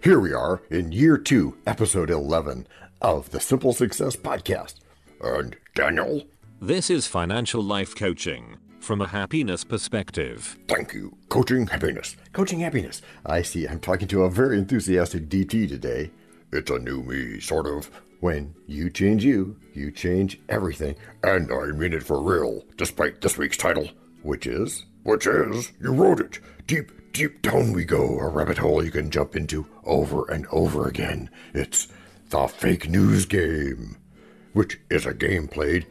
Here we are in year 2, episode 11 of the Simple Success Podcast. And Daniel? This is financial life coaching from a happiness perspective. Thank you. Coaching happiness. Coaching happiness. I see I'm talking to a very enthusiastic DT today. It's a new me, sort of. When you change you change everything. And I mean it for real, despite this week's title. Which is, you wrote it. Deep down we go, a rabbit hole you can jump into over and over again. It's the fake news game, which is a game played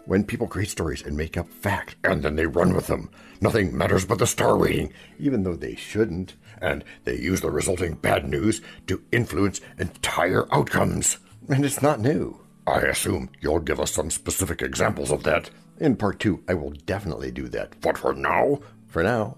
when people create stories and make up facts, and then they run with them. Nothing matters but the star rating, even though they shouldn't, and they use the resulting bad news to influence entire outcomes. And it's not new. I assume you'll give us some specific examples of that. In part 2, I will definitely do that. But for now,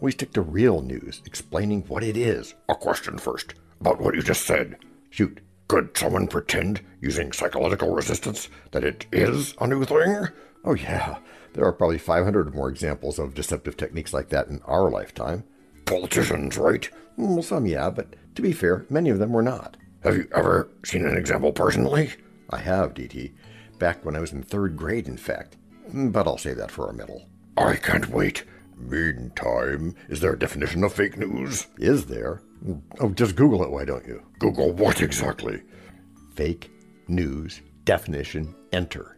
we stick to real news, explaining what it is. A question first, about what you just said. Shoot, could someone pretend, using psychological resistance, that it is a new thing? Oh yeah, there are probably 500 more examples of deceptive techniques like that in our lifetime. Politicians, right? Well, some yeah, but to be fair, many of them were not. Have you ever seen an example personally? I have, DT. Back when I was in 3rd grade, in fact. But I'll save that for our middle. I can't wait. Meantime, is there a definition of fake news? Is there? Oh, just Google it, why don't you? Google what exactly? Fake news definition, enter.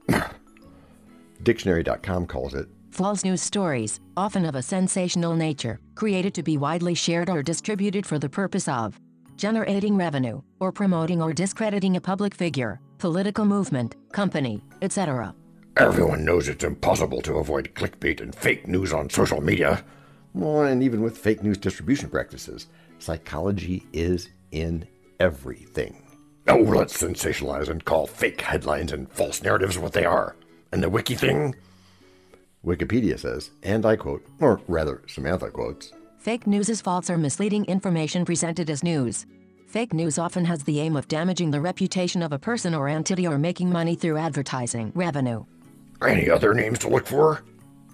Dictionary.com calls it false news stories, often of a sensational nature, created to be widely shared or distributed for the purpose of generating revenue, or promoting or discrediting a public figure, political movement, company, etc. Everyone knows it's impossible to avoid clickbait and fake news on social media. Well, and even with fake news distribution practices, psychology is in everything. Oh, let's sensationalize and call fake headlines and false narratives what they are. And the wiki thing? Wikipedia says, and I quote, or rather, Samantha quotes, fake news is false or misleading information presented as news. Fake news often has the aim of damaging the reputation of a person or entity or making money through advertising revenue. Any other names to look for?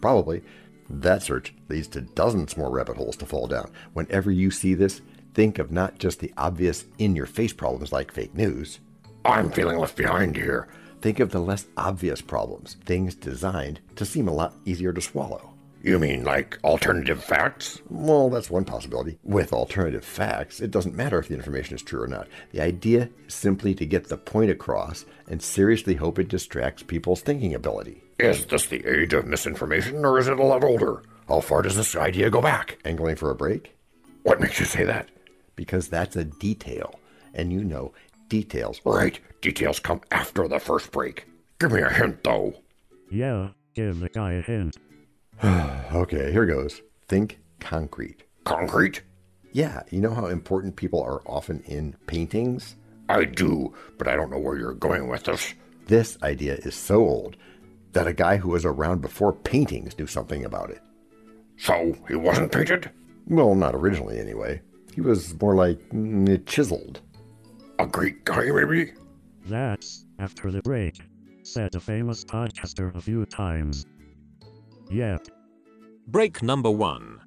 Probably. That search leads to dozens more rabbit holes to fall down. Whenever you see this, think of not just the obvious in-your-face problems like fake news. I'm feeling left behind here. Think of the less obvious problems, things designed to seem a lot easier to swallow. You mean like alternative facts? Well, that's one possibility. With alternative facts, it doesn't matter if the information is true or not. The idea is simply to get the point across and seriously hope it distracts people's thinking ability. Is this the age of misinformation, or is it a lot older? How far does this idea go back? Angling for a break? What makes you say that? Because that's a detail. And you know, details. Right, details come after the first break. Give me a hint, though. Yeah, give the guy a hint. Okay, here goes. Think concrete. Concrete? Yeah, you know how important people are often in paintings? I do, but I don't know where you're going with this. This idea is so old that a guy who was around before paintings knew something about it. So, he wasn't painted? Well, not originally anyway. He was more like chiseled. A Greek guy, maybe? That's after the break, said a famous podcaster a few times. Yep. Break number 1.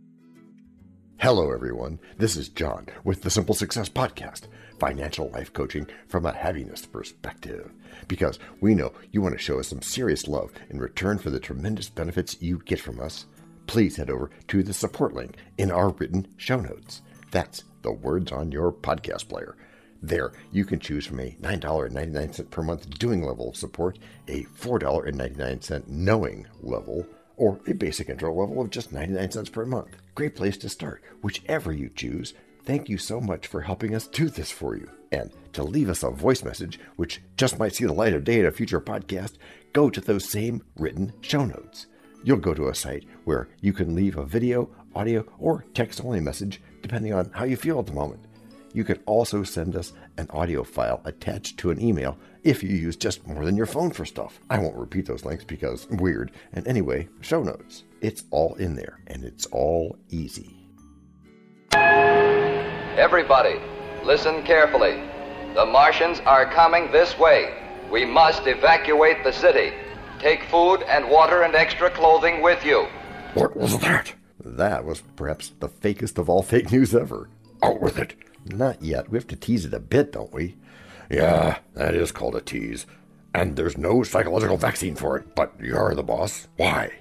Hello, everyone. This is John with the Simple Success Podcast, financial life coaching from a happiness perspective. Because we know you want to show us some serious love in return for the tremendous benefits you get from us. Please head over to the support link in our written show notes. That's the words on your podcast player. There, you can choose from a $9.99 per month doing level of support, a $4.99 knowing level, or a basic intro level of just 99 cents per month. Great place to start, whichever you choose. Thank you so much for helping us do this for you. And to leave us a voice message, which just might see the light of day in a future podcast, go to those same written show notes. You'll go to a site where you can leave a video, audio, or text-only message, depending on how you feel at the moment. You could also send us an audio file attached to an email if you use just more than your phone for stuff. I won't repeat those links because weird. And anyway, show notes. It's all in there, and it's all easy. Everybody, listen carefully. The Martians are coming this way. We must evacuate the city. Take food and water and extra clothing with you. What was that? That was perhaps the fakest of all fake news ever. Out with it. Not yet. We have to tease it a bit, don't we? Yeah, that is called a tease. And there's no psychological vaccine for it, but you're the boss. Why?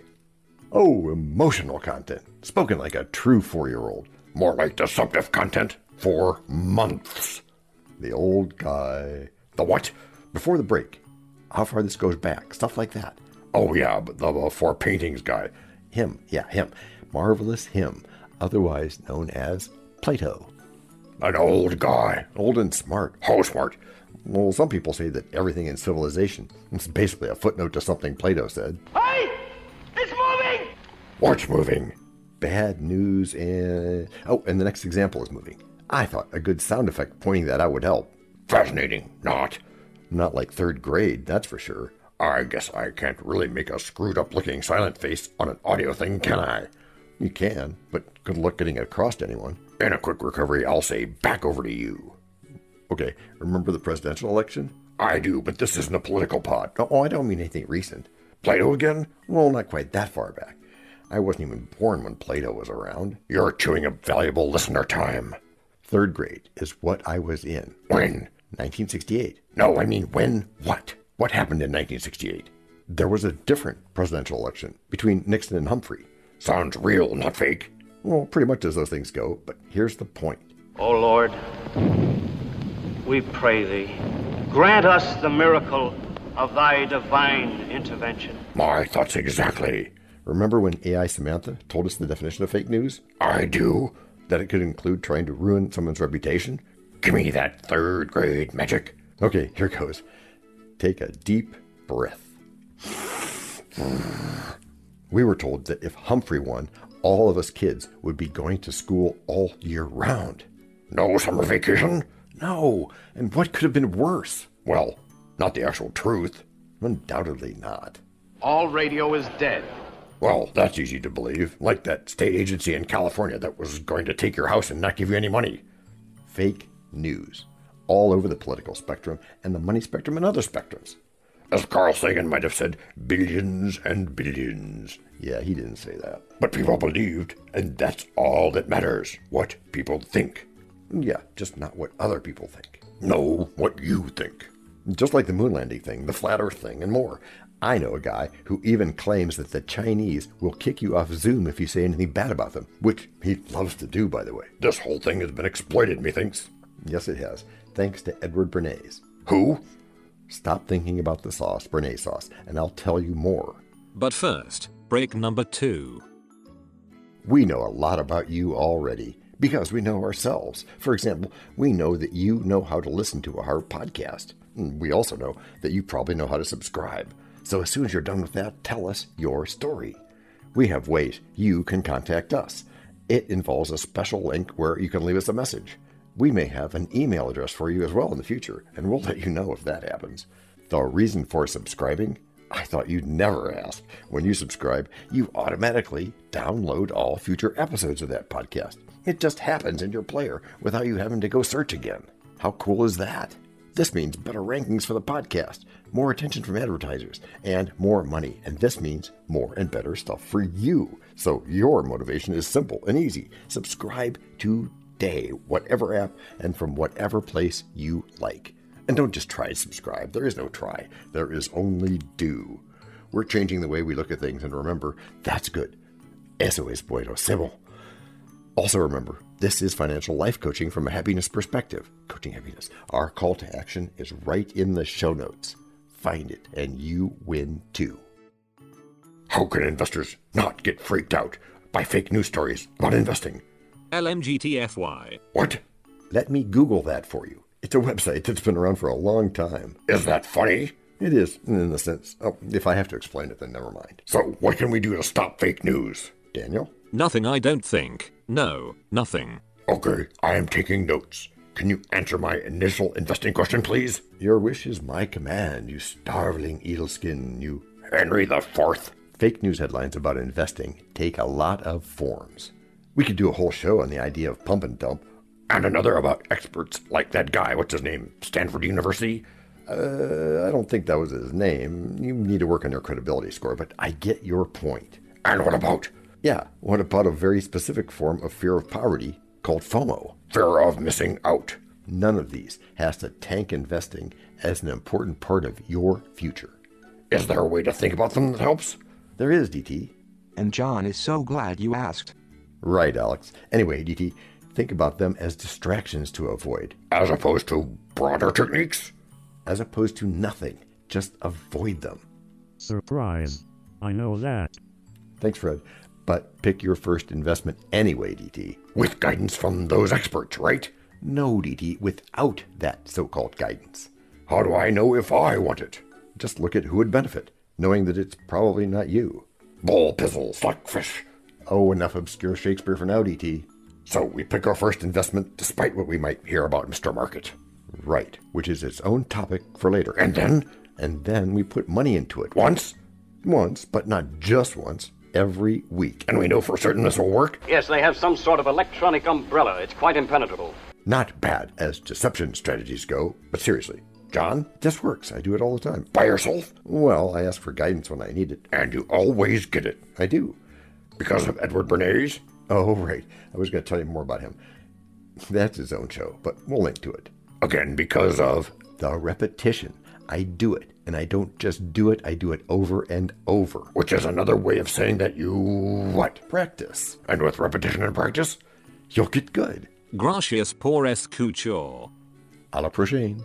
Oh, emotional content. Spoken like a true 4-year-old. More like deceptive content for months. The old guy. The what? Before the break. How far this goes back. Stuff like that. Oh, yeah, but the four paintings guy. Him. Yeah, him. Marvelous him. Otherwise known as Plato. An old guy. Old and smart. How smart? Well, some people say that everything in civilization is basically a footnote to something Plato said. Hey! It's moving! What's moving? Bad news and... Oh, and the next example is moving. I thought a good sound effect pointing that out would help. Fascinating. Not like third grade, that's for sure. I guess I can't really make a screwed-up-looking silent face on an audio thing, can I? You can, but good luck getting it across to anyone. In a quick recovery, I'll say back over to you. Okay, remember the presidential election? I do, but this isn't a political pod. Oh, I don't mean anything recent. Plato again? Well, not quite that far back. I wasn't even born when Plato was around. You're chewing up valuable listener time. Third grade is what I was in. When? 1968. No, I mean when? What? What happened in 1968? There was a different presidential election between Nixon and Humphrey. Sounds real, not fake. Well, pretty much as those things go, but here's the point. O Lord, we pray thee, grant us the miracle of thy divine intervention. My thoughts exactly. Remember when AI Samantha told us the definition of fake news? I do. That it could include trying to ruin someone's reputation? Give me that third grade magic. Okay, here goes. Take a deep breath. We were told that if Humphrey won, all of us kids would be going to school all year round. No summer vacation? No. And what could have been worse? Well, not the actual truth. Undoubtedly not. All radio is dead. Well, that's easy to believe. Like that state agency in California that was going to take your house and not give you any money. Fake news. All over the political spectrum and the money spectrum and other spectrums. As Carl Sagan might have said, billions and billions. Yeah, he didn't say that. But people believed, and that's all that matters. What people think. Yeah, just not what other people think. No, what you think. Just like the moon landing thing, the flat earth thing, and more. I know a guy who even claims that the Chinese will kick you off Zoom if you say anything bad about them, which he loves to do, by the way. This whole thing has been exploited, methinks. Yes, it has. Thanks to Edward Bernays. Who? Stop thinking about the sauce, Bernays sauce, and I'll tell you more. But first, break number 2. We know a lot about you already because we know ourselves. For example, we know that you know how to listen to our podcast. We also know that you probably know how to subscribe. So as soon as you're done with that, tell us your story. We have ways you can contact us. It involves a special link where you can leave us a message. We may have an email address for you as well in the future, and we'll let you know if that happens. The reason for subscribing? I thought you'd never ask. When you subscribe, you automatically download all future episodes of that podcast. It just happens in your player without you having to go search again. How cool is that? This means better rankings for the podcast, more attention from advertisers, and more money. And this means more and better stuff for you. So your motivation is simple and easy. Subscribe today, whatever app and from whatever place you like. And don't just try to subscribe. There is no try. There is only do. We're changing the way we look at things, and remember, that's good. Eso es bueno, Sybil. Also remember, this is financial life coaching from a happiness perspective. Coaching happiness. Our call to action is right in the show notes. Find it, and you win too. How can investors not get freaked out by fake news stories about investing? LMGTFY. What? Let me Google that for you. It's a website that's been around for a long time. Is that funny? It is, in the sense. Oh, if I have to explain it, then never mind. So, what can we do to stop fake news? Daniel? Nothing, I don't think. No, nothing. Okay, I am taking notes. Can you answer my initial investing question, please? Your wish is my command, you starveling eelskin, you Henry the Fourth. Fake news headlines about investing take a lot of forms. We could do a whole show on the idea of pump and dump, and another about experts like that guy, what's his name, Stanford University? I don't think that was his name. You need to work on your credibility score, but I get your point. And what about? Yeah, what about a very specific form of fear of poverty called FOMO, fear of missing out. None of these has to tank investing as an important part of your future. Is there a way to think about them that helps? There is, DT. And John is so glad you asked. Right, Alex. Anyway, DT, think about them as distractions to avoid. As opposed to broader techniques? As opposed to nothing. Just avoid them. Surprise. I know that. Thanks, Fred. But pick your first investment anyway, DT. With guidance from those experts, right? No, DT, without that so-called guidance. How do I know if I want it? Just look at who would benefit, knowing that it's probably not you. Bull pizzles like fish. Oh, enough obscure Shakespeare for now, DT. So we pick our first investment despite what we might hear about Mr. Market. Right, which is its own topic for later. And then we put money into it. Once, but not just once, every week. And we know for certain this will work? Yes, they have some sort of electronic umbrella. It's quite impenetrable. Not bad as deception strategies go, but seriously. John, this works. I do it all the time. By yourself? Well, I ask for guidance when I need it. And you always get it. I do. Because of Edward Bernays? Oh, right. I was going to tell you more about him. That's his own show, but we'll link to it. Again, because of the repetition. I do it. And I don't just do it, I do it over and over. Which is another way of saying that you, what? Practice. And with repetition and practice, you'll get good. Gracias por escuchar. A la prochaine.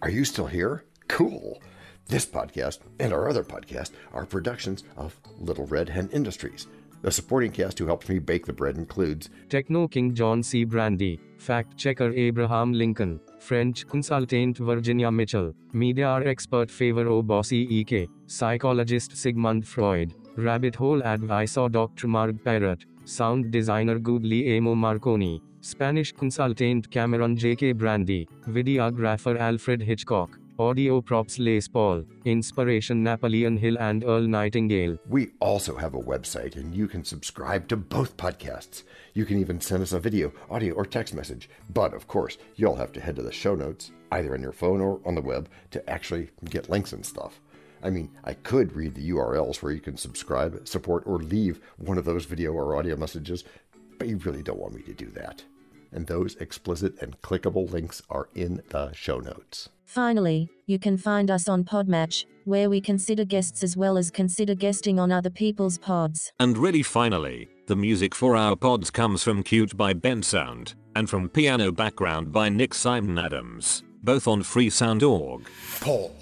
Are you still here? Cool. This podcast and our other podcast are productions of Little Red Hen Industries. The supporting cast who helps me bake the bread includes Techno King John C. Brandy, Fact Checker Abraham Lincoln, French Consultant Virginia Mitchell, Media Expert Favour Obasi-Ike, Psychologist Sigmund Freud, Rabbit Hole Advisor Dr. Marg Parrott, Sound Designer Guglielmo Marconi, Spanish Consultant Cameron J.K. Brandy, Videographer Alfred Hitchcock, Audio Props Les Paul, Inspiration Napoleon Hill and Earl Nightingale. We also have a website and you can subscribe to both podcasts. You can even send us a video, audio, or text message. But of course, you'll have to head to the show notes, either on your phone or on the web, to actually get links and stuff. I mean, I could read the URLs where you can subscribe, support, or leave one of those video or audio messages, but you really don't want me to do that. And those explicit and clickable links are in the show notes. Finally, you can find us on Podmatch, where we consider guests as well as consider guesting on other people's pods. And really finally, the music for our pods comes from Cute by Ben Sound, and from Piano Background by Nick Simon Adams, both on freesound.org. Paul.